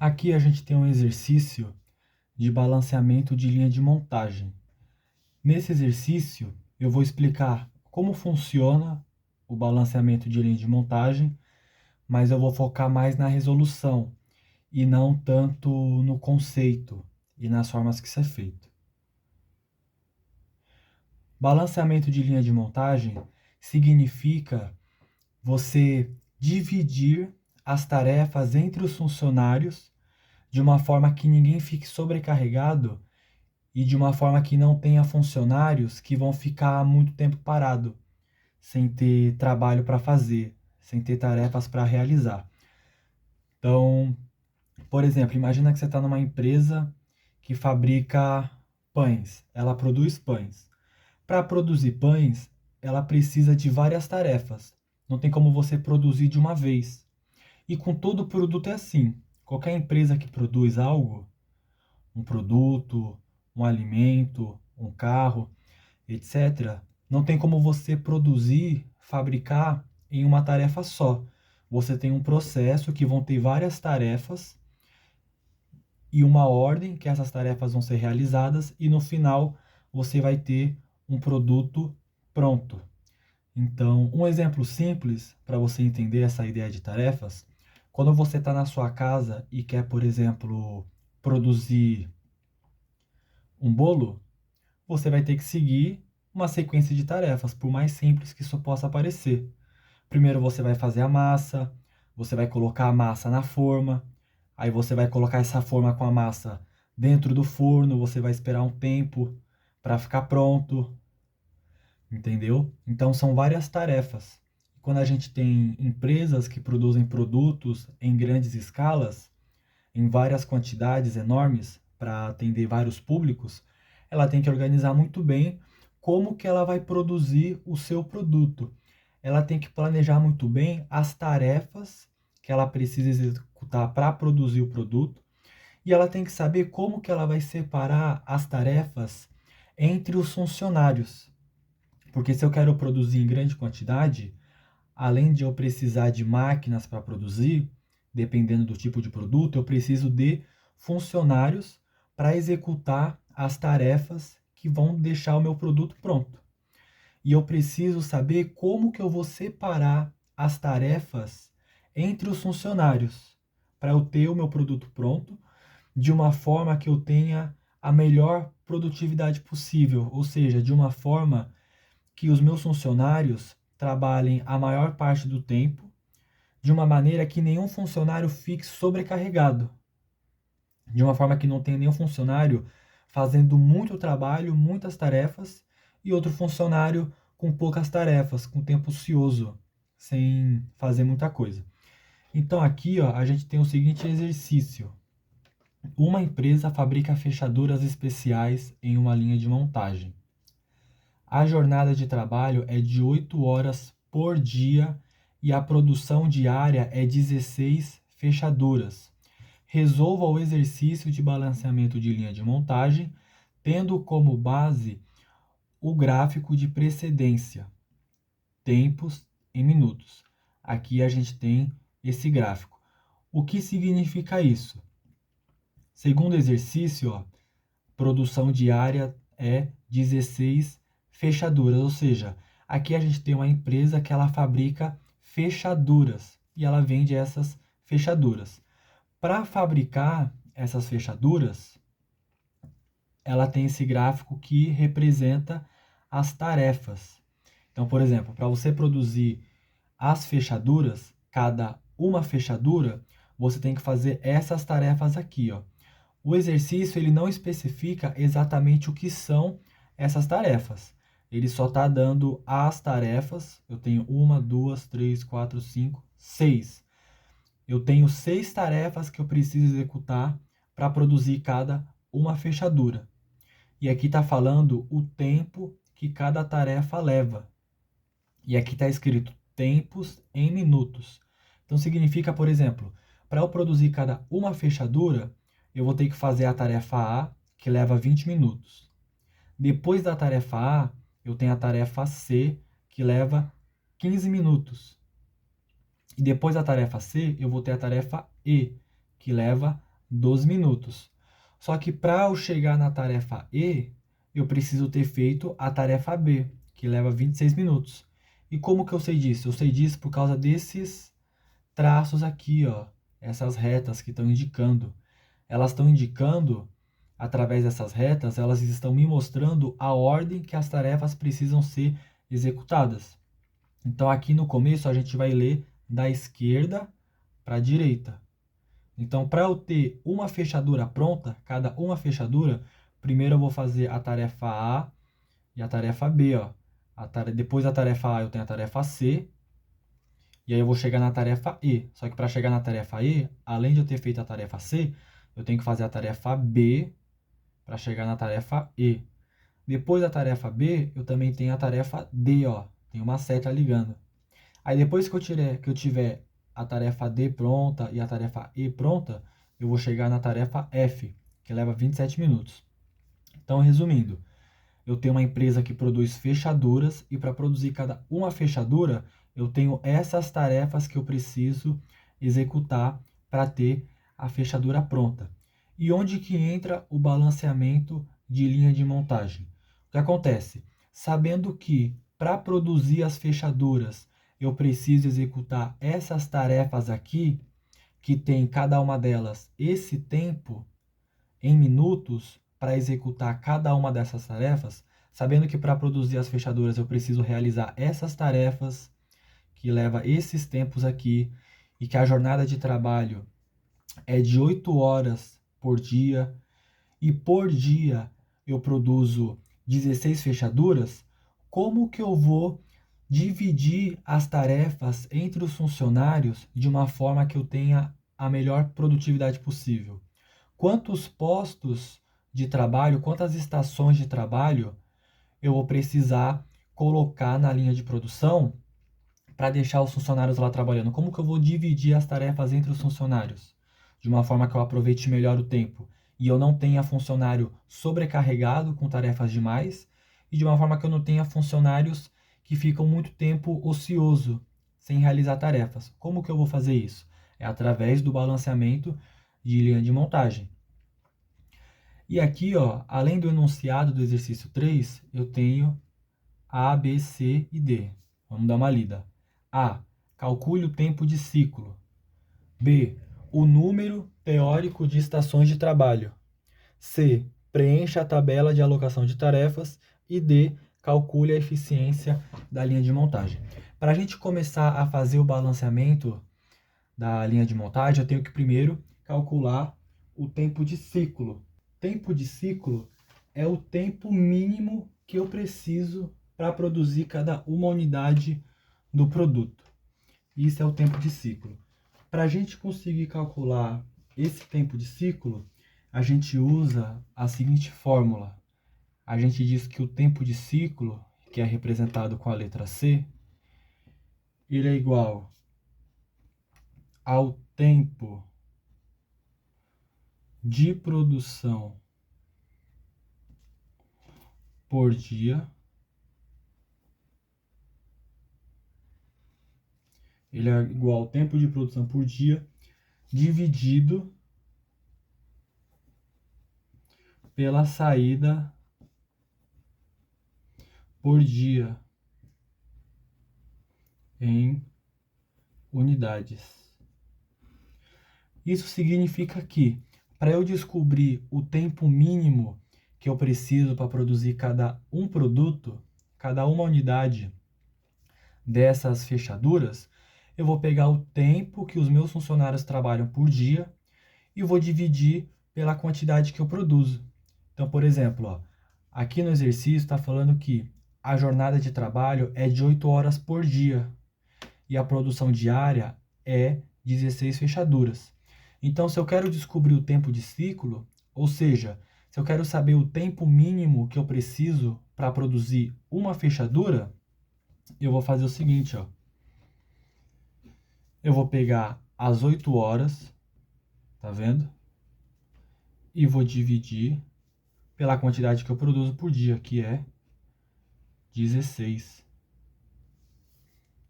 Aqui a gente tem um exercício de balanceamento de linha de montagem. Nesse exercício, eu vou explicar como funciona o balanceamento de linha de montagem, mas eu vou focar mais na resolução e não tanto no conceito e nas formas que isso é feito. Balanceamento de linha de montagem significa você dividir as tarefas entre os funcionários de uma forma que ninguém fique sobrecarregado e de uma forma que não tenha funcionários que vão ficar muito tempo parado, sem ter trabalho para fazer, sem ter tarefas para realizar. Então, por exemplo, imagina que você está numa empresa que fabrica pães, ela produz pães. Para produzir pães, ela precisa de várias tarefas. Não tem como você produzir de uma vez. E com todo produto é assim. Qualquer empresa que produz algo, um produto, um alimento, um carro, etc., não tem como você produzir, fabricar em uma tarefa só. Você tem um processo que vão ter várias tarefas e uma ordem que essas tarefas vão ser realizadas e no final você vai ter um produto pronto. Então, um exemplo simples para você entender essa ideia de tarefas, quando você está na sua casa e quer, por exemplo, produzir um bolo, você vai ter que seguir uma sequência de tarefas, por mais simples que isso possa parecer. Primeiro você vai fazer a massa, você vai colocar a massa na forma, aí você vai colocar essa forma com a massa dentro do forno, você vai esperar um tempo para ficar pronto, entendeu? Então são várias tarefas. Quando a gente tem empresas que produzem produtos em grandes escalas, em várias quantidades enormes para atender vários públicos, ela tem que organizar muito bem como que ela vai produzir o seu produto. Ela tem que planejar muito bem as tarefas que ela precisa executar para produzir o produto e ela tem que saber como que ela vai separar as tarefas entre os funcionários. Porque se eu quero produzir em grande quantidade, além de eu precisar de máquinas para produzir, dependendo do tipo de produto, eu preciso de funcionários para executar as tarefas que vão deixar o meu produto pronto. E eu preciso saber como que eu vou separar as tarefas entre os funcionários para eu ter o meu produto pronto de uma forma que eu tenha a melhor produtividade possível, ou seja, de uma forma que os meus funcionários trabalhem a maior parte do tempo, de uma maneira que nenhum funcionário fique sobrecarregado, de uma forma que não tenha nenhum funcionário fazendo muito trabalho, muitas tarefas, e outro funcionário com poucas tarefas, com tempo ocioso, sem fazer muita coisa. Então aqui ó, a gente tem o seguinte exercício. Uma empresa fabrica fechaduras especiais em uma linha de montagem. A jornada de trabalho é de 8 horas por dia e a produção diária é 16 fechaduras. Resolva o exercício de balanceamento de linha de montagem, tendo como base o gráfico de precedência, tempos em minutos. Aqui a gente tem esse gráfico. O que significa isso? Segundo exercício, ó, produção diária é 16 fechaduras, ou seja, aqui a gente tem uma empresa que ela fabrica fechaduras e ela vende essas fechaduras. Para fabricar essas fechaduras, ela tem esse gráfico que representa as tarefas. Então, por exemplo, para você produzir as fechaduras, cada uma fechadura, você tem que fazer essas tarefas aqui, ó. O exercício ele não especifica exatamente o que são essas tarefas. Ele só está dando as tarefas. Eu tenho uma, duas, três, quatro, cinco, seis. Eu tenho 6 tarefas que eu preciso executar para produzir cada uma fechadura. E aqui está falando o tempo que cada tarefa leva. E aqui está escrito tempos em minutos. Então significa, por exemplo, para eu produzir cada uma fechadura, eu vou ter que fazer a tarefa A, que leva 20 minutos. Depois da tarefa A, eu tenho a tarefa C, que leva 15 minutos. E depois da tarefa C, eu vou ter a tarefa E, que leva 12 minutos. Só que para eu chegar na tarefa E, eu preciso ter feito a tarefa B, que leva 26 minutos. E como que eu sei disso? Eu sei disso por causa desses traços aqui, ó, essas retas que estão indicando. Elas estão indicando, através dessas retas, elas estão me mostrando a ordem que as tarefas precisam ser executadas. Então aqui no começo a gente vai ler da esquerda para a direita. Então, para eu ter uma fechadura pronta, cada uma fechadura, primeiro eu vou fazer a tarefa A e a tarefa B, ó. Depois da tarefa A eu tenho a tarefa C, e aí eu vou chegar na tarefa E. Só que para chegar na tarefa E, além de eu ter feito a tarefa C, eu tenho que fazer a tarefa B para chegar na tarefa E. Depois da tarefa B, eu também tenho a tarefa D, ó. Tem uma seta ligando. Aí depois que eu tiver a tarefa D pronta e a tarefa E pronta, eu vou chegar na tarefa F, que leva 27 minutos. Então, resumindo, eu tenho uma empresa que produz fechaduras e para produzir cada uma fechadura, eu tenho essas tarefas que eu preciso executar para ter a fechadura pronta. E onde que entra o balanceamento de linha de montagem? O que acontece? Sabendo que para produzir as fechaduras eu preciso executar essas tarefas aqui, que tem cada uma delas esse tempo em minutos para executar cada uma dessas tarefas, sabendo que para produzir as fechaduras eu preciso realizar essas tarefas, que leva esses tempos aqui, e que a jornada de trabalho é de 8 horas por dia, e por dia eu produzo 16 fechaduras, como que eu vou dividir as tarefas entre os funcionários de uma forma que eu tenha a melhor produtividade possível? Quantos postos de trabalho, quantas estações de trabalho eu vou precisar colocar na linha de produção para deixar os funcionários lá trabalhando? Como que eu vou dividir as tarefas entre os funcionários? De uma forma que eu aproveite melhor o tempo e eu não tenha funcionário sobrecarregado com tarefas demais, e de uma forma que eu não tenha funcionários que ficam muito tempo ocioso sem realizar tarefas. Como que eu vou fazer isso? É através do balanceamento de linha de montagem. E aqui, ó, além do enunciado do exercício 3, eu tenho A, B, C e D. Vamos dar uma lida. A. Calcule o tempo de ciclo. B. O número teórico de estações de trabalho. C. Preencha a tabela de alocação de tarefas. E D. Calcule a eficiência da linha de montagem. Para a gente começar a fazer o balanceamento da linha de montagem, eu tenho que primeiro calcular o tempo de ciclo. Tempo de ciclo é o tempo mínimo que eu preciso para produzir cada uma unidade do produto. Isso é o tempo de ciclo. Para a gente conseguir calcular esse tempo de ciclo, a gente usa a seguinte fórmula. A gente diz que o tempo de ciclo, que é representado com a letra C, ele é igual ao tempo de produção por dia. Ele é igual ao tempo de produção por dia dividido pela saída por dia em unidades. Isso significa que, para eu descobrir o tempo mínimo que eu preciso para produzir cada um produto, cada uma unidade dessas fechaduras, eu vou pegar o tempo que os meus funcionários trabalham por dia e vou dividir pela quantidade que eu produzo. Então, por exemplo, ó, aqui no exercício está falando que a jornada de trabalho é de 8 horas por dia e a produção diária é 16 fechaduras. Então, se eu quero descobrir o tempo de ciclo, ou seja, se eu quero saber o tempo mínimo que eu preciso para produzir uma fechadura, eu vou fazer o seguinte, ó. Eu vou pegar as 8 horas, tá vendo? E vou dividir pela quantidade que eu produzo por dia, que é 16.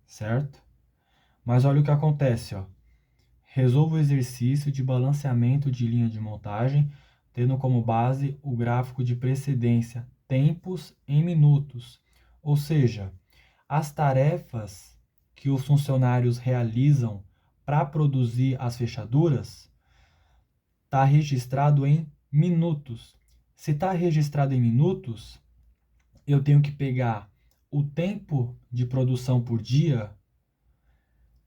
Certo? Mas olha o que acontece, ó. Resolva o exercício de balanceamento de linha de montagem, tendo como base o gráfico de precedência, tempos em minutos. Ou seja, as tarefas que os funcionários realizam para produzir as fechaduras está registrado em minutos. Se está registrado em minutos, eu tenho que pegar o tempo de produção por dia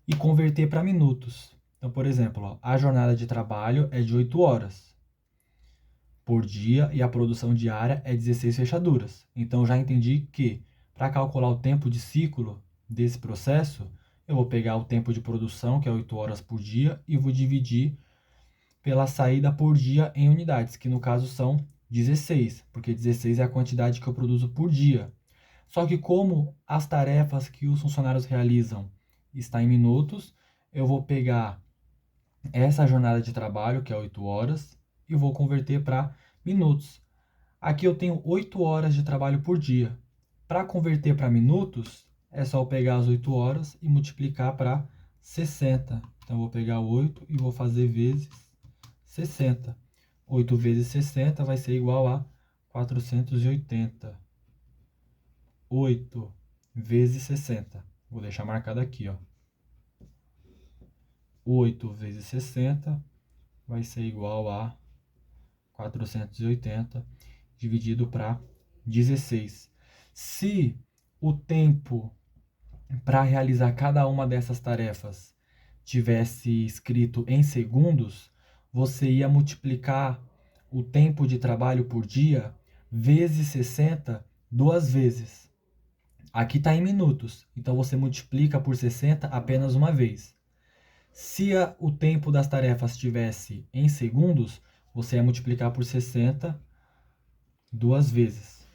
e converter para minutos. Então, por exemplo, ó, a jornada de trabalho é de 8 horas por dia e a produção diária é 16 fechaduras. Então, eu já entendi que para calcular o tempo de ciclo desse processo, eu vou pegar o tempo de produção, que é 8 horas por dia, e vou dividir pela saída por dia em unidades, que no caso são 16, porque 16 é a quantidade que eu produzo por dia. Só que como as tarefas que os funcionários realizam está em minutos, eu vou pegar essa jornada de trabalho, que é 8 horas, e vou converter para minutos. Aqui eu tenho 8 horas de trabalho por dia. Para converter para minutos, é só eu pegar as 8 horas e multiplicar para 60. Então, eu vou pegar 8 e vou fazer vezes 60. 8 vezes 60 vai ser igual a 480. 8 vezes 60. Vou deixar marcado aqui, ó. 8 vezes 60 vai ser igual a 480 dividido para 16. Se o tempo para realizar cada uma dessas tarefas tivesse escrito em segundos, você ia multiplicar o tempo de trabalho por dia vezes 60 duas vezes. Aqui está em minutos, então você multiplica por 60 apenas uma vez. Se o tempo das tarefas estivesse em segundos, você ia multiplicar por 60 duas vezes,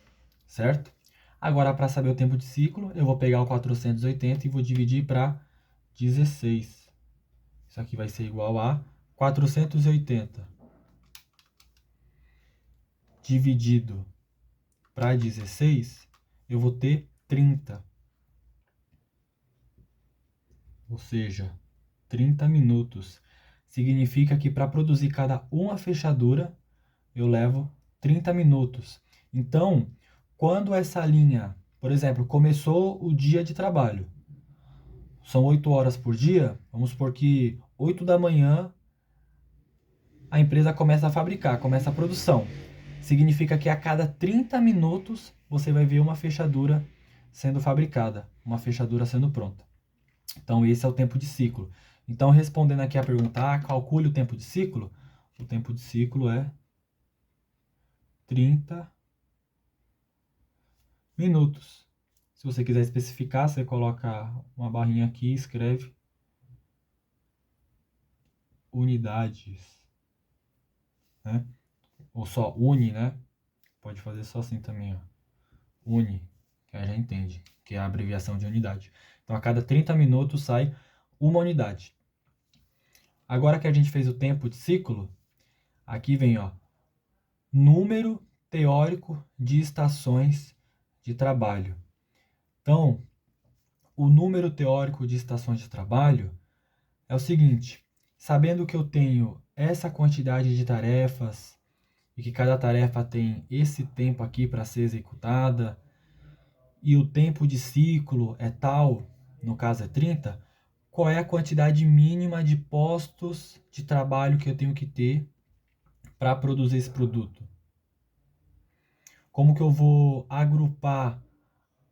certo? Agora, para saber o tempo de ciclo, eu vou pegar o 480 e vou dividir para 16. Isso aqui vai ser igual a 480 dividido para 16, eu vou ter 30. Ou seja, 30 minutos. Significa que para produzir cada uma fechadura, eu levo 30 minutos. Então, quando essa linha, por exemplo, começou o dia de trabalho, são 8 horas por dia, vamos supor que 8 da manhã a empresa começa a fabricar, começa a produção. Significa que a cada 30 minutos você vai ver uma fechadura sendo fabricada, uma fechadura sendo pronta. Então, esse é o tempo de ciclo. Então, respondendo aqui a pergunta, calcule o tempo de ciclo. O tempo de ciclo é 30 minutos. Se você quiser especificar, você coloca uma barrinha aqui e escreve unidades, né? Ou só uni, né? Pode fazer só assim também, ó. Uni, que aí já entende, que é a abreviação de unidade. Então, a cada 30 minutos sai uma unidade. Agora que a gente fez o tempo de ciclo, aqui vem, ó, número teórico de estações de trabalho. Então, o número teórico de estações de trabalho é o seguinte: sabendo que eu tenho essa quantidade de tarefas e que cada tarefa tem esse tempo aqui para ser executada e o tempo de ciclo é tal, no caso é 30, qual é a quantidade mínima de postos de trabalho que eu tenho que ter para produzir esse produto? Como que eu vou agrupar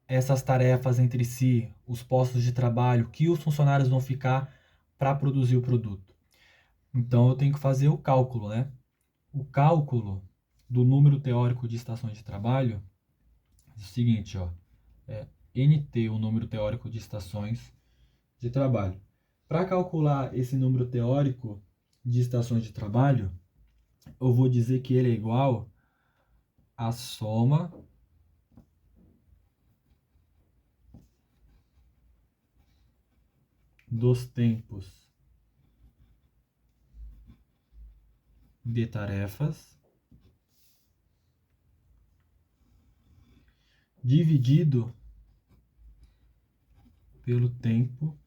essas tarefas entre si, os postos de trabalho que os funcionários vão ficar para produzir o produto? Então eu tenho que fazer o cálculo, né? O cálculo do número teórico de estações de trabalho é o seguinte, ó, é NT, o número teórico de estações de trabalho. Para calcular esse número teórico de estações de trabalho, eu vou dizer que ele é igual à soma dos tempos de tarefas dividido pelo tempo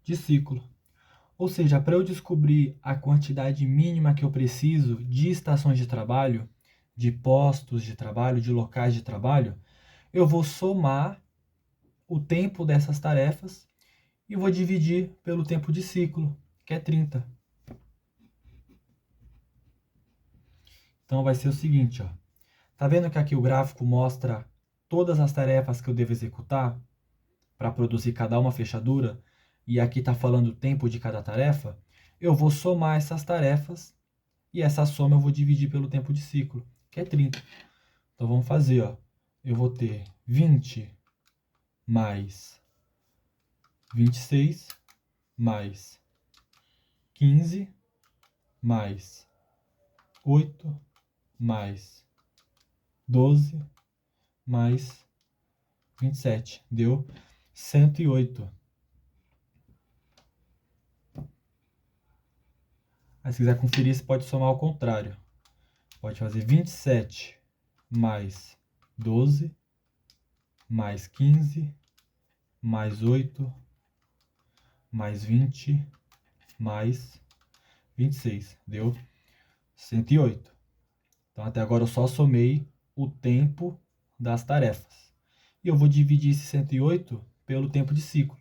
de ciclo. Ou seja, para eu descobrir a quantidade mínima que eu preciso de estações de trabalho, de postos de trabalho, de locais de trabalho, eu vou somar o tempo dessas tarefas e vou dividir pelo tempo de ciclo, que é 30. Então vai ser o seguinte, ó. Tá vendo que aqui o gráfico mostra todas as tarefas que eu devo executar para produzir cada uma fechadura? E aqui está falando o tempo de cada tarefa. Eu vou somar essas tarefas e essa soma eu vou dividir pelo tempo de ciclo, que é 30. Então vamos fazer, ó. Eu vou ter 20 mais 26 mais 15 mais 8 mais 12 mais 27. Deu 108. Aí se quiser conferir, você pode somar ao contrário. Pode fazer 27 mais 12 mais 15 mais 8 mais 20 mais 26. Deu 108. Então até agora eu só somei o tempo das tarefas. E eu vou dividir esse 108 pelo tempo de ciclo.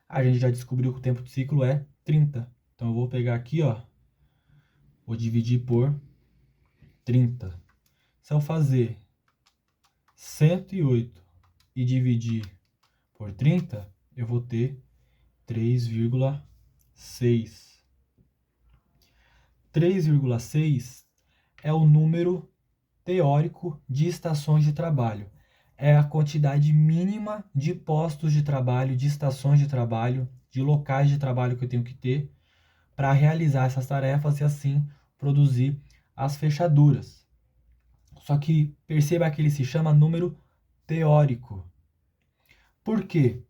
A gente já descobriu que o tempo de ciclo é 30. Então eu vou pegar aqui, ó, vou dividir por 30. Se eu fazer 108 e dividir por 30, eu vou ter 3,6. 3,6 é o número teórico de estações de trabalho. É a quantidade mínima de postos de trabalho, de estações de trabalho, de locais de trabalho que eu tenho que ter para realizar essas tarefas e assim produzir as fechaduras. Só que perceba que ele se chama número teórico. Por quê?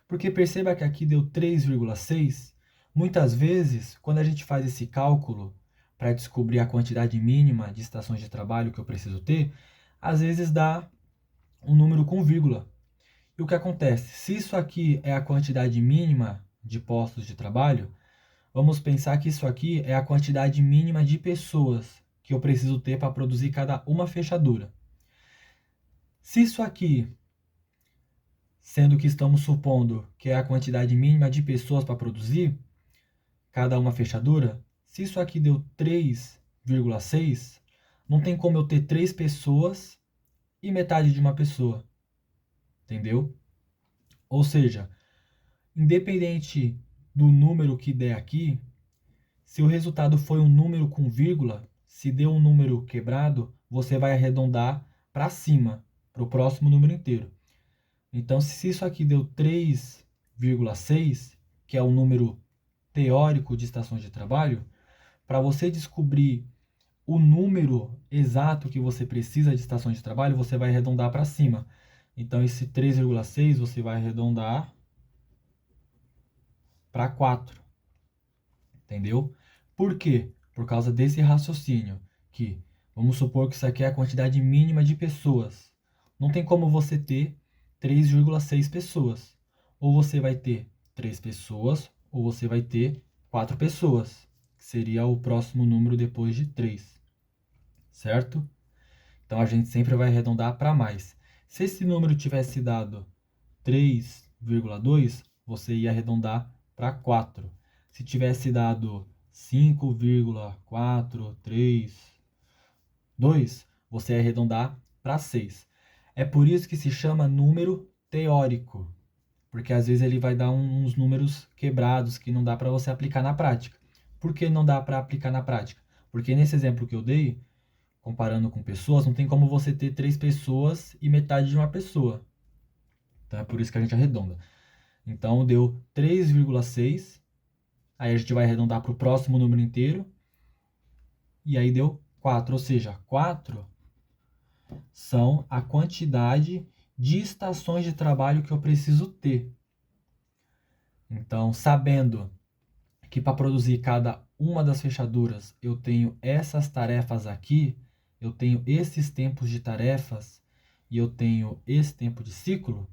Porque perceba que aqui deu 3,6. Muitas vezes, quando a gente faz esse cálculo para descobrir a quantidade mínima de estações de trabalho que eu preciso ter, às vezes dá um número com vírgula. E o que acontece? Se isso aqui é a quantidade mínima de postos de trabalho, vamos pensar que isso aqui é a quantidade mínima de pessoas que eu preciso ter para produzir cada uma fechadura. Se isso aqui, sendo que estamos supondo que é a quantidade mínima de pessoas para produzir cada uma fechadura, se isso aqui deu 3,6, não tem como eu ter 3 pessoas e metade de uma pessoa. Entendeu? Ou seja, independente do número que der aqui, se o resultado foi um número com vírgula, se deu um número quebrado, você vai arredondar para cima, para o próximo número inteiro. Então, se isso aqui deu 3,6, que é o número teórico de estações de trabalho, para você descobrir o número exato que você precisa de estações de trabalho, você vai arredondar para cima. Então, esse 3,6 você vai arredondar para 4. Entendeu? Por quê? Por causa desse raciocínio, que vamos supor que isso aqui é a quantidade mínima de pessoas. Não tem como você ter 3,6 pessoas. Ou você vai ter 3 pessoas, ou você vai ter 4 pessoas, que seria o próximo número depois de 3. Certo? Então a gente sempre vai arredondar para mais. Se esse número tivesse dado 3,2, você ia arredondar para 4. Se tivesse dado 5,432, você ia arredondar para 6. É por isso que se chama número teórico, porque às vezes ele vai dar uns números quebrados que não dá para você aplicar na prática. Por que não dá para aplicar na prática? Porque nesse exemplo que eu dei, comparando com pessoas, não tem como você ter 3 pessoas e metade de uma pessoa. Então é por isso que a gente arredonda. Então deu 3,6. Aí a gente vai arredondar para o próximo número inteiro. E aí deu 4. Ou seja, 4 são a quantidade de estações de trabalho que eu preciso ter. Então, sabendo que para produzir cada uma das fechaduras eu tenho essas tarefas aqui, eu tenho esses tempos de tarefas e eu tenho esse tempo de ciclo,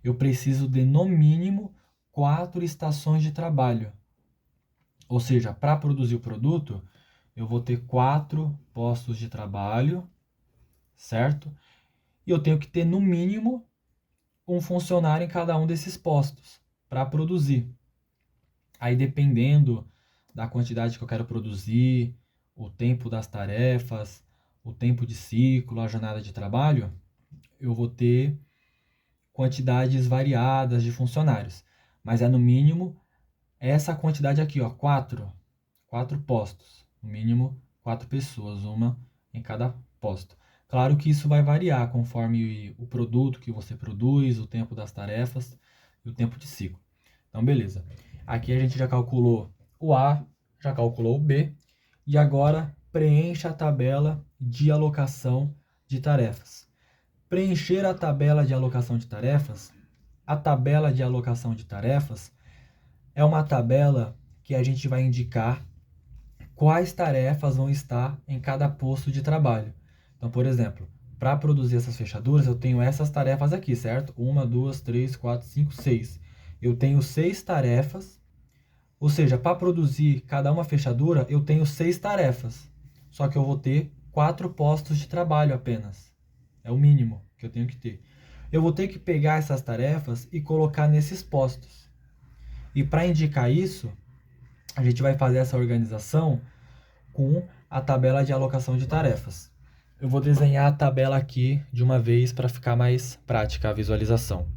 eu preciso de no mínimo 4 estações de trabalho. Ou seja, para produzir o produto, eu vou ter 4 postos de trabalho, certo? E eu tenho que ter, no mínimo, um funcionário em cada um desses postos para produzir. Aí, dependendo da quantidade que eu quero produzir, o tempo das tarefas, o tempo de ciclo, a jornada de trabalho, eu vou ter quantidades variadas de funcionários. Mas é no mínimo essa quantidade aqui, ó, 4 postos. No mínimo 4 pessoas, uma em cada posto. Claro que isso vai variar conforme o produto que você produz, o tempo das tarefas e o tempo de ciclo. Então, beleza. Aqui a gente já calculou o A, já calculou o B, e agora preencha a tabela de alocação de tarefas. Preencher a tabela de alocação de tarefas. A tabela de alocação de tarefas é uma tabela que a gente vai indicar quais tarefas vão estar em cada posto de trabalho. Então, por exemplo, para produzir essas fechaduras, eu tenho essas tarefas aqui, certo? 1, 2, 3, 4, 5, 6. Eu tenho 6 tarefas, ou seja, para produzir cada uma fechadura, eu tenho 6 tarefas. Só que eu vou ter 4 postos de trabalho apenas. É o mínimo que eu tenho que ter. Eu vou ter que pegar essas tarefas e colocar nesses postos. E para indicar isso, a gente vai fazer essa organização com a tabela de alocação de tarefas. Eu vou desenhar a tabela aqui de uma vez para ficar mais prática a visualização.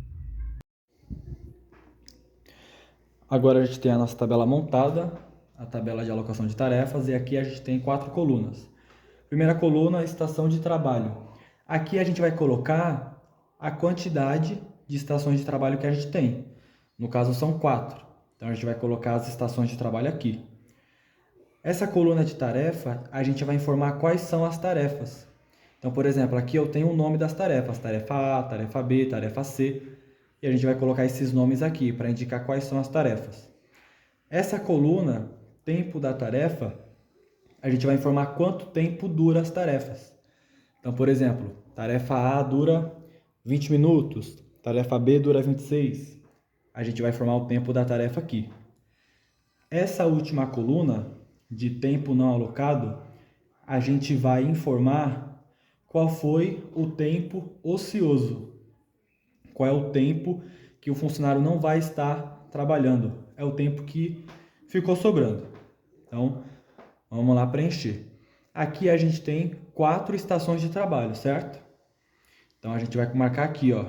Agora a gente tem a nossa tabela montada, a tabela de alocação de tarefas, e aqui a gente tem 4 colunas. Primeira coluna, estação de trabalho. Aqui a gente vai colocar a quantidade de estações de trabalho que a gente tem. No caso são 4. Então a gente vai colocar as estações de trabalho aqui. Essa coluna de tarefa, a gente vai informar quais são as tarefas. Então, por exemplo, aqui eu tenho o nome das tarefas, tarefa A, tarefa B, tarefa C, e a gente vai colocar esses nomes aqui para indicar quais são as tarefas. Essa coluna, tempo da tarefa, a gente vai informar quanto tempo dura as tarefas. Então, por exemplo, tarefa A dura 20 minutos, tarefa B dura 26. A gente vai informar o tempo da tarefa aqui. Essa última coluna, de tempo não alocado, a gente vai informar qual foi o tempo ocioso. Qual é o tempo que o funcionário não vai estar trabalhando. É o tempo que ficou sobrando. Então, vamos lá preencher. Aqui a gente tem 4 estações de trabalho, certo? Então, a gente vai marcar aqui, ó,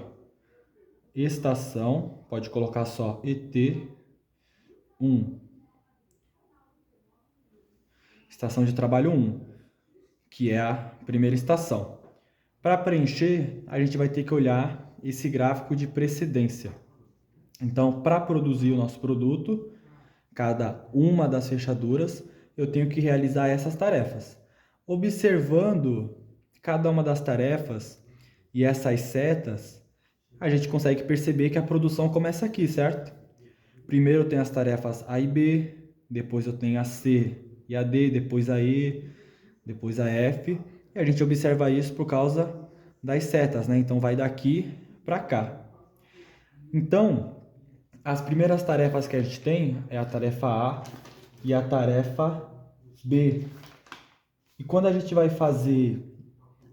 estação, pode colocar só ET1. Estação de trabalho 1, que é a primeira estação. Para preencher, a gente vai ter que olhar esse gráfico de precedência. Então, para produzir o nosso produto, cada uma das fechaduras, eu tenho que realizar essas tarefas. Observando cada uma das tarefas e essas setas, a gente consegue perceber que a produção começa aqui, certo? Primeiro eu tenho as tarefas A e B, depois eu tenho a C e a D, depois a E, depois a F. E a gente observa isso por causa das setas, né? Então vai daqui para cá. Então, as primeiras tarefas que a gente tem é a tarefa A e a tarefa B. E quando a gente vai fazer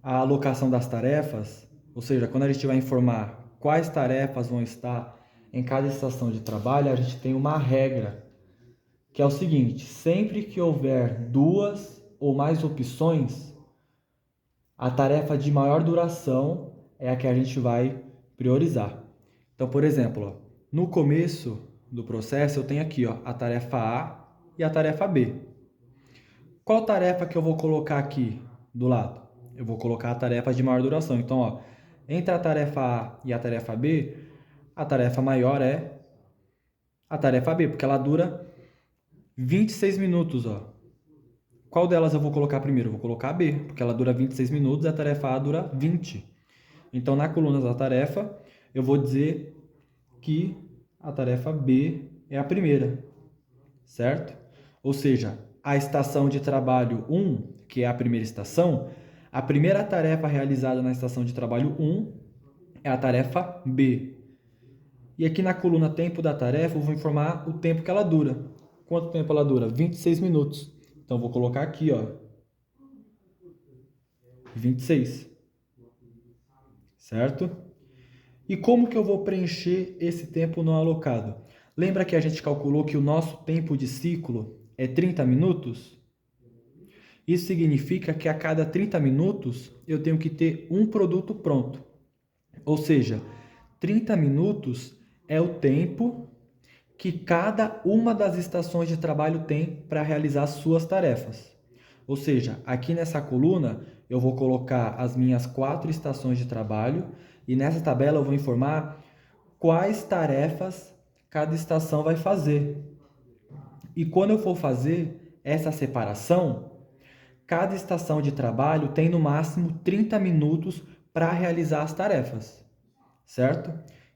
a alocação das tarefas, ou seja, quando a gente vai informar quais tarefas vão estar em cada estação de trabalho, a gente tem uma regra, que é o seguinte: sempre que houver 2 ou mais opções, a tarefa de maior duração é a que a gente vai priorizar. Então, por exemplo, ó, no começo do processo eu tenho aqui, ó, a tarefa A e a tarefa B. Qual tarefa que eu vou colocar aqui do lado? Eu vou colocar a tarefa de maior duração. Então, ó, entre a tarefa A e a tarefa B, a tarefa maior é a tarefa B, porque ela dura 26 minutos, ó. Qual delas eu vou colocar primeiro? Eu vou colocar a B, porque ela dura 26 minutos e a tarefa A dura 20. Então, na coluna da tarefa, eu vou dizer que a tarefa B é a primeira, certo? Ou seja, a estação de trabalho 1, que é a primeira estação, a primeira tarefa realizada na estação de trabalho 1 é a tarefa B. E aqui na coluna tempo da tarefa, eu vou informar o tempo que ela dura. Quanto tempo ela dura? 26 minutos. Então, eu vou colocar aqui, ó, 26. Certo? E como que eu vou preencher esse tempo não alocado? Lembra que a gente calculou que o nosso tempo de ciclo é 30 minutos? Isso significa que a cada 30 minutos eu tenho que ter um produto pronto. Ou seja, 30 minutos é o tempo que cada uma das estações de trabalho tem para realizar suas tarefas. Ou seja, aqui nessa coluna eu vou colocar as minhas 4 estações de trabalho e nessa tabela eu vou informar quais tarefas cada estação vai fazer. E quando eu for fazer essa separação, cada estação de trabalho tem no máximo 30 minutos para realizar as tarefas, certo?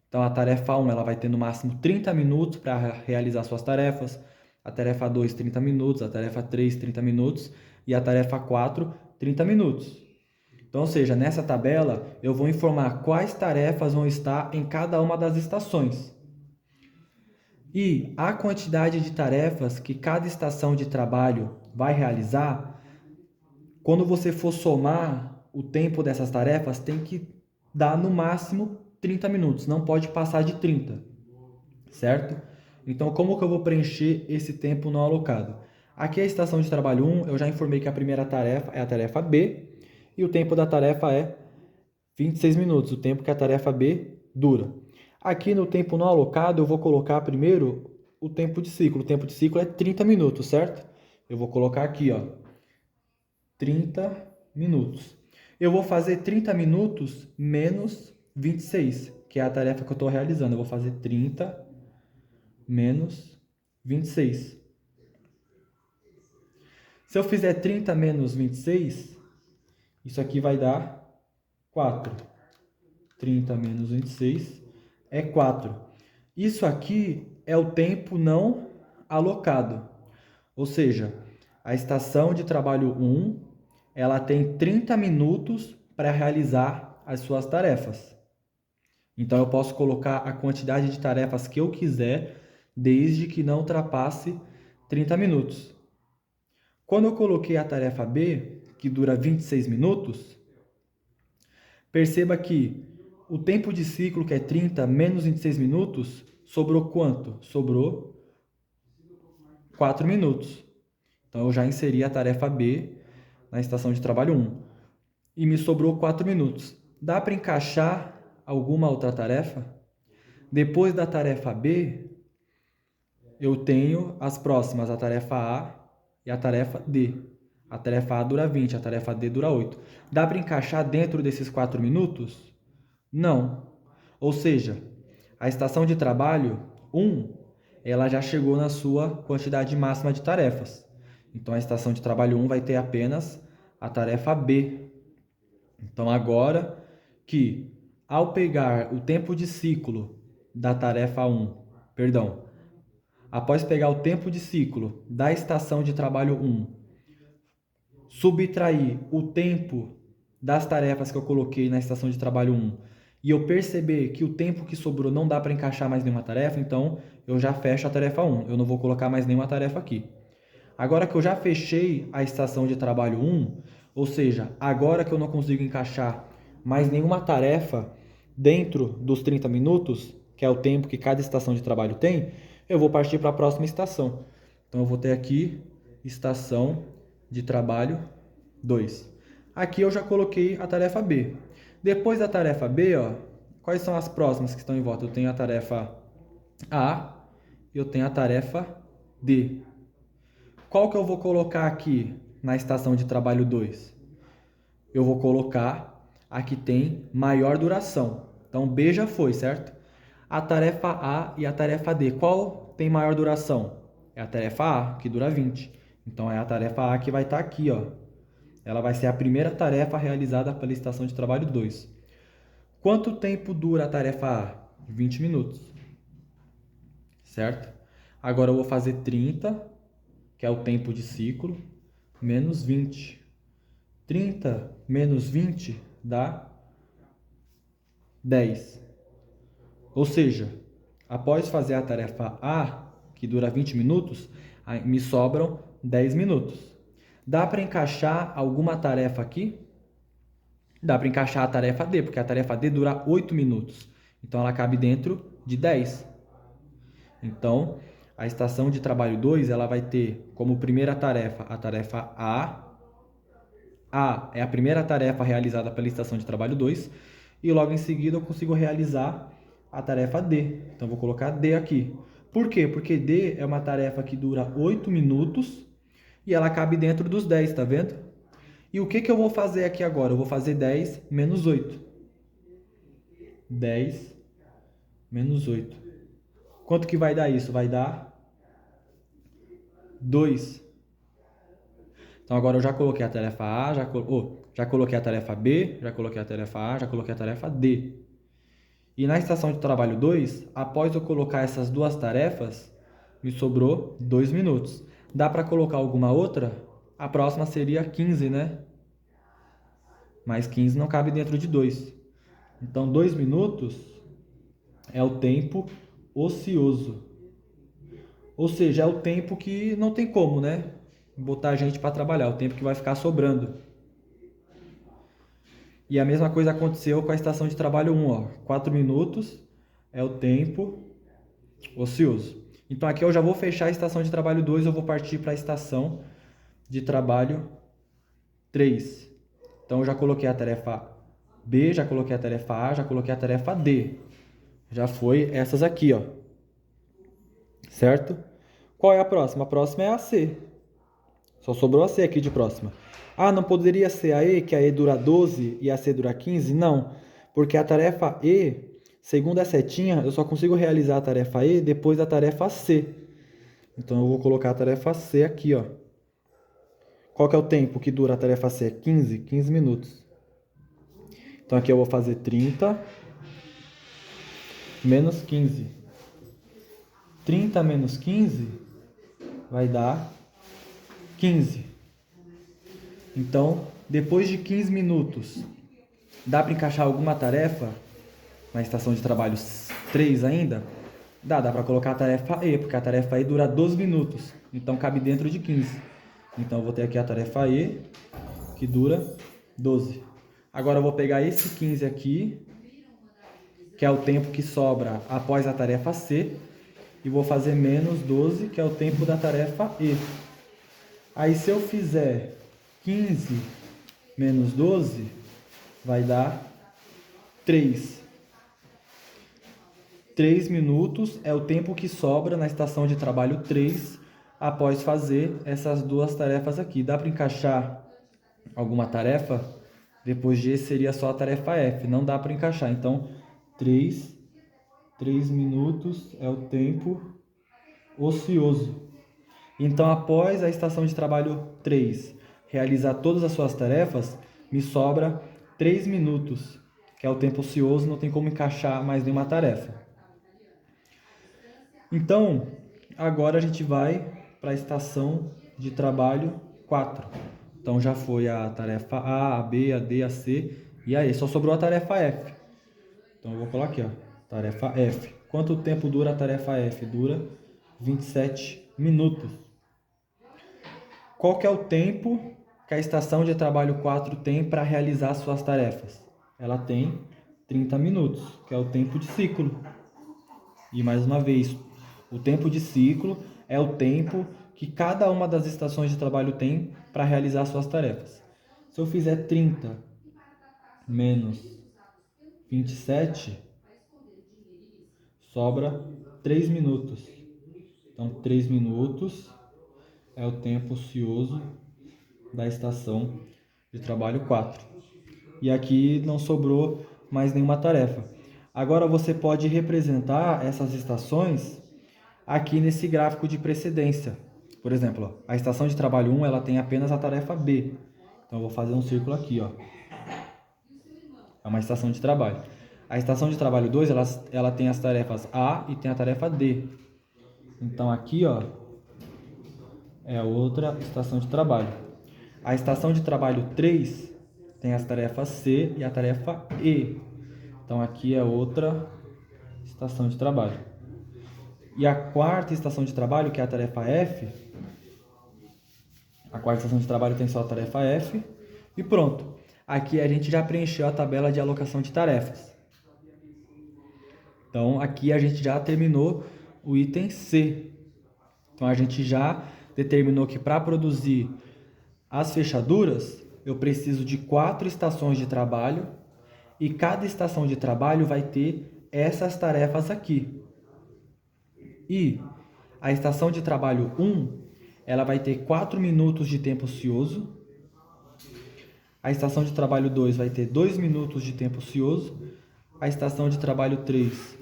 Então, a tarefa 1 ela vai ter no máximo 30 minutos para realizar suas tarefas, a tarefa 2, 30 minutos, a tarefa 3, 30 minutos e a tarefa 4, 30 minutos. Então, ou seja, nessa tabela eu vou informar quais tarefas vão estar em cada uma das estações. E a quantidade de tarefas que cada estação de trabalho vai realizar, quando você for somar o tempo dessas tarefas, tem que dar no máximo 30 minutos, não pode passar de 30, certo? Então, como que eu vou preencher esse tempo não alocado? Aqui é a estação de trabalho 1, eu já informei que a primeira tarefa é a tarefa B, e o tempo da tarefa é 26 minutos, o tempo que a tarefa B dura. Aqui no tempo não alocado, eu vou colocar primeiro o tempo de ciclo. O tempo de ciclo é 30 minutos, certo? Eu vou colocar aqui, ó, 30 minutos. Eu vou fazer 30 minutos menos 26, que é a tarefa que eu estou realizando. Eu vou fazer 30 menos 26. Se eu fizer 30 menos 26, isso aqui vai dar 4. 30 menos 26 é 4. Isso aqui é o tempo não alocado. Ou seja, a estação de trabalho 1, ela tem 30 minutos para realizar as suas tarefas. Então, eu posso colocar a quantidade de tarefas que eu quiser, desde que não ultrapasse 30 minutos. Quando eu coloquei a tarefa B, que dura 26 minutos, perceba que o tempo de ciclo, que é 30 menos 26 minutos, sobrou quanto? Sobrou 4 minutos. Então, eu já inseri a tarefa B na estação de trabalho 1. E me sobrou 4 minutos. Dá para encaixar alguma outra tarefa? Depois da tarefa B, eu tenho as próximas, a tarefa A e a tarefa D. A tarefa A dura 20, a tarefa D dura 8. Dá para encaixar dentro desses 4 minutos? Não. Ou seja, a estação de trabalho 1, ela já chegou na sua quantidade máxima de tarefas. Então, a estação de trabalho 1 vai ter apenas a tarefa B. Então, agora que ao pegar o tempo de ciclo da tarefa 1, perdão, após pegar o tempo de ciclo da estação de trabalho 1, subtrair o tempo das tarefas que eu coloquei na estação de trabalho 1 e eu perceber que o tempo que sobrou não dá para encaixar mais nenhuma tarefa, então eu já fecho a tarefa 1. Eu não vou colocar mais nenhuma tarefa aqui. Agora que eu já fechei a estação de trabalho 1, ou seja, agora que eu não consigo encaixar mais nenhuma tarefa dentro dos 30 minutos, que é o tempo que cada estação de trabalho tem, eu vou partir para a próxima estação. Então, eu vou ter aqui estação de trabalho 2. Aqui eu já coloquei a tarefa B. Depois da tarefa B, ó, quais são as próximas que estão em volta? Eu tenho a tarefa A e eu tenho a tarefa D. Qual que eu vou colocar aqui na estação de trabalho 2? Eu vou colocar a que tem maior duração. Então, B já foi, certo? A tarefa A e a tarefa D. Qual tem maior duração? É a tarefa A, que dura 20. Então, é a tarefa A que vai estar aqui, ó. Ela vai ser a primeira tarefa realizada pela estação de trabalho 2. Quanto tempo dura a tarefa A? 20 minutos. Certo? Agora eu vou fazer 30, que é o tempo de ciclo, menos 20. 30 menos 20 dá 10. Ou seja, Após fazer a tarefa A, que dura 20 minutos, me sobram 10 minutos. Dá para encaixar alguma tarefa aqui? Dá para encaixar a tarefa D, porque a tarefa D dura 8 minutos. Então, ela cabe dentro de 10. Então, a estação de trabalho 2, ela vai ter como primeira tarefa a tarefa A. A é a primeira tarefa realizada pela estação de trabalho 2. E logo em seguida eu consigo realizar a tarefa D. Então, vou colocar D aqui. Por quê? Porque D é uma tarefa que dura 8 minutos e ela cabe dentro dos 10, tá vendo? E o que eu vou fazer aqui agora? Eu vou fazer 10 menos 8. 10 menos 8. Quanto que vai dar isso? Vai dar 2. Então, agora eu já coloquei a tarefa A, já coloquei a tarefa B, já coloquei a tarefa A, já coloquei a tarefa D. E na estação de trabalho 2, após eu colocar essas duas tarefas, me sobrou 2 minutos. Dá para colocar alguma outra? A próxima seria 15, né? Mas 15 não cabe dentro de 2. Então, 2 minutos é o tempo ocioso. Ou seja, é o tempo que não tem como, né? Botar a gente para trabalhar, o tempo que vai ficar sobrando. E a mesma coisa aconteceu com a estação de trabalho 1, ó. 4 minutos é o tempo ocioso. Então aqui eu já vou fechar a estação de trabalho 2, eu vou partir para a estação de trabalho 3. Então eu já coloquei a tarefa B, já coloquei a tarefa A, já coloquei a tarefa D. Já foi essas aqui, ó. Certo? Qual é a próxima? A próxima é a C. Só sobrou a C aqui de próxima. Ah, não poderia ser a E, que a E dura 12 e a C dura 15? Não, porque a tarefa E, segundo a setinha, eu só consigo realizar a tarefa E depois da tarefa C. Então, eu vou colocar a tarefa C aqui, ó. Qual que é o tempo que dura a tarefa C? 15 minutos. Então, aqui eu vou fazer 30 menos 15. 30 menos 15 vai dar 15. Então, depois de 15 minutos, dá para encaixar alguma tarefa na estação de trabalho 3 ainda? Dá para colocar a tarefa E, porque a tarefa E dura 12 minutos. Então, cabe dentro de 15. Então, eu vou ter aqui a tarefa E, que dura 12. Agora, eu vou pegar esse 15 aqui, que é o tempo que sobra após a tarefa C, e vou fazer menos 12, que é o tempo da tarefa E. Aí, se eu fizer 15 menos 12, vai dar 3. 3 minutos é o tempo que sobra na estação de trabalho 3 após fazer essas duas tarefas aqui. Dá para encaixar alguma tarefa? Depois de esse seria só a tarefa F. Não dá para encaixar. Então, 3 minutos é o tempo ocioso. Então, após a estação de trabalho 3 realizar todas as suas tarefas, me sobra 3 minutos, que é o tempo ocioso, não tem como encaixar mais nenhuma tarefa. Então, agora a gente vai para a estação de trabalho 4. Então, já foi a tarefa A, a B, a D, a C e a E. Só sobrou a tarefa F. Então, eu vou colocar aqui, ó, tarefa F. Quanto tempo dura a tarefa F? Dura 27 minutos. Qual que é o tempo que a estação de trabalho 4 tem para realizar suas tarefas? Ela tem 30 minutos, que é o tempo de ciclo. E mais uma vez, o tempo de ciclo é o tempo que cada uma das estações de trabalho tem para realizar suas tarefas. Se eu fizer 30 menos 27, sobra 3 minutos. Então, 3 minutos é o tempo ocioso da estação de trabalho 4. E aqui não sobrou mais nenhuma tarefa. Agora você pode representar essas estações aqui nesse gráfico de precedência. Por exemplo, ó, a estação de trabalho 1 ela tem apenas a tarefa B. Então eu vou fazer um círculo aqui, ó. É uma estação de trabalho. A estação de trabalho 2 ela tem as tarefas A e tem a tarefa D. Então aqui, ó, é outra estação de trabalho. A estação de trabalho 3 tem as tarefas C e a tarefa E. Então, aqui é outra estação de trabalho. E a quarta estação de trabalho, que é a tarefa F, a quarta estação de trabalho tem só a tarefa F, e pronto. Aqui a gente já preencheu a tabela de alocação de tarefas. Então, aqui a gente já terminou o item C. Então, a gente já determinou que para produzir as fechaduras, eu preciso de 4 estações de trabalho e cada estação de trabalho vai ter essas tarefas aqui. E a estação de trabalho 1, ela vai ter 4 minutos de tempo ocioso. A estação de trabalho 2 vai ter 2 minutos de tempo ocioso. A estação de trabalho 3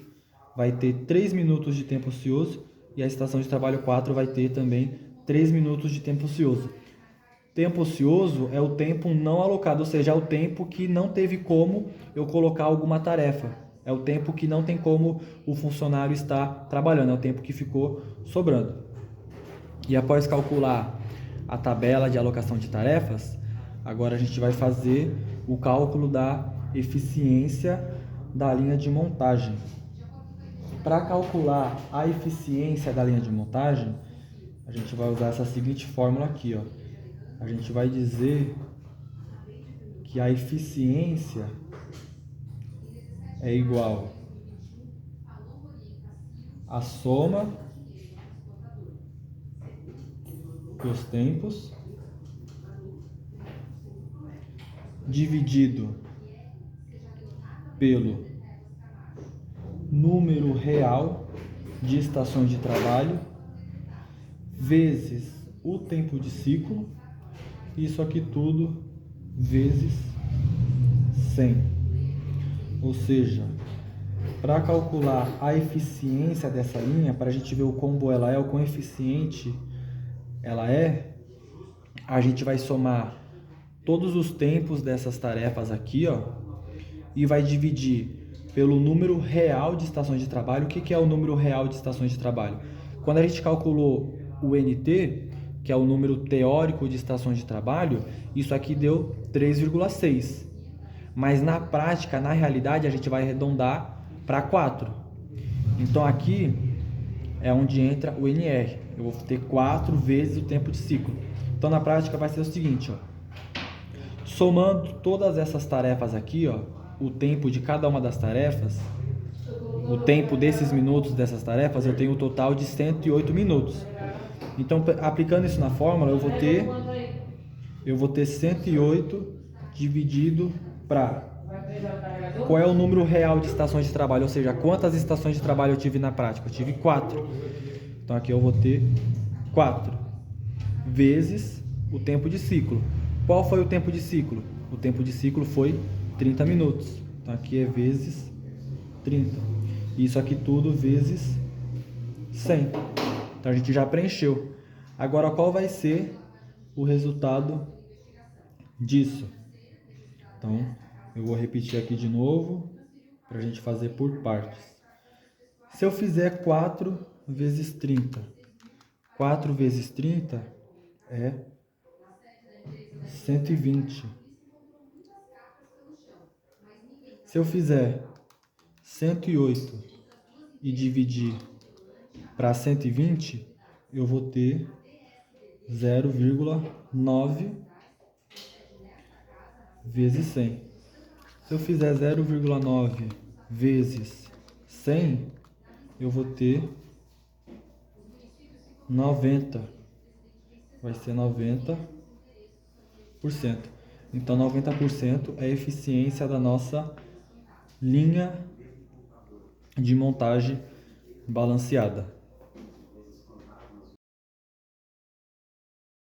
vai ter 3 minutos de tempo ocioso. E a estação de trabalho 4 vai ter também 3 minutos de tempo ocioso. Tempo ocioso é o tempo não alocado, ou seja, é o tempo que não teve como eu colocar alguma tarefa. É o tempo que não tem como o funcionário estar trabalhando, é o tempo que ficou sobrando. E após calcular a tabela de alocação de tarefas, agora a gente vai fazer o cálculo da eficiência da linha de montagem. Para calcular a eficiência da linha de montagem, a gente vai usar essa seguinte fórmula aqui, ó. A gente vai dizer que a eficiência é igual à soma dos tempos dividido pelo número real de estações de trabalho vezes o tempo de ciclo, isso aqui tudo vezes 100. Ou seja, para calcular a eficiência dessa linha, para a gente ver o quão boa ela é, o quão eficiente ela é, a gente vai somar todos os tempos dessas tarefas aqui, ó, e vai dividir pelo número real de estações de trabalho. O que é o número real de estações de trabalho? Quando a gente calculou o NT, que é o número teórico de estações de trabalho, isso aqui deu 3,6. Mas na prática, na realidade, a gente vai arredondar para 4. Então aqui é onde entra o NR. Eu vou ter 4 vezes o tempo de ciclo. Então na prática vai ser o seguinte, ó. Somando todas essas tarefas aqui, ó, o tempo de cada uma das tarefas, o tempo desses minutos dessas tarefas, eu tenho um total de 108 minutos. Então, aplicando isso na fórmula, eu vou ter 108 dividido para qual é o número real de estações de trabalho, ou seja, quantas estações de trabalho eu tive na prática? Eu tive 4. Então, aqui eu vou ter 4 vezes o tempo de ciclo. Qual foi o tempo de ciclo? O tempo de ciclo foi 30 minutos. Então, aqui é vezes 30. Isso aqui tudo vezes 100. Então, a gente já preencheu. Agora, qual vai ser o resultado disso? Então, eu vou repetir aqui de novo, para a gente fazer por partes. Se eu fizer 4 vezes 30, 4 vezes 30 é 120. Se eu fizer 108 e dividir para 120, eu vou ter 0,9 vezes 100. Se eu fizer 0,9 vezes 100, eu vou ter 90. Vai ser 90%. Então, 90% é a eficiência da nossa linha de montagem balanceada.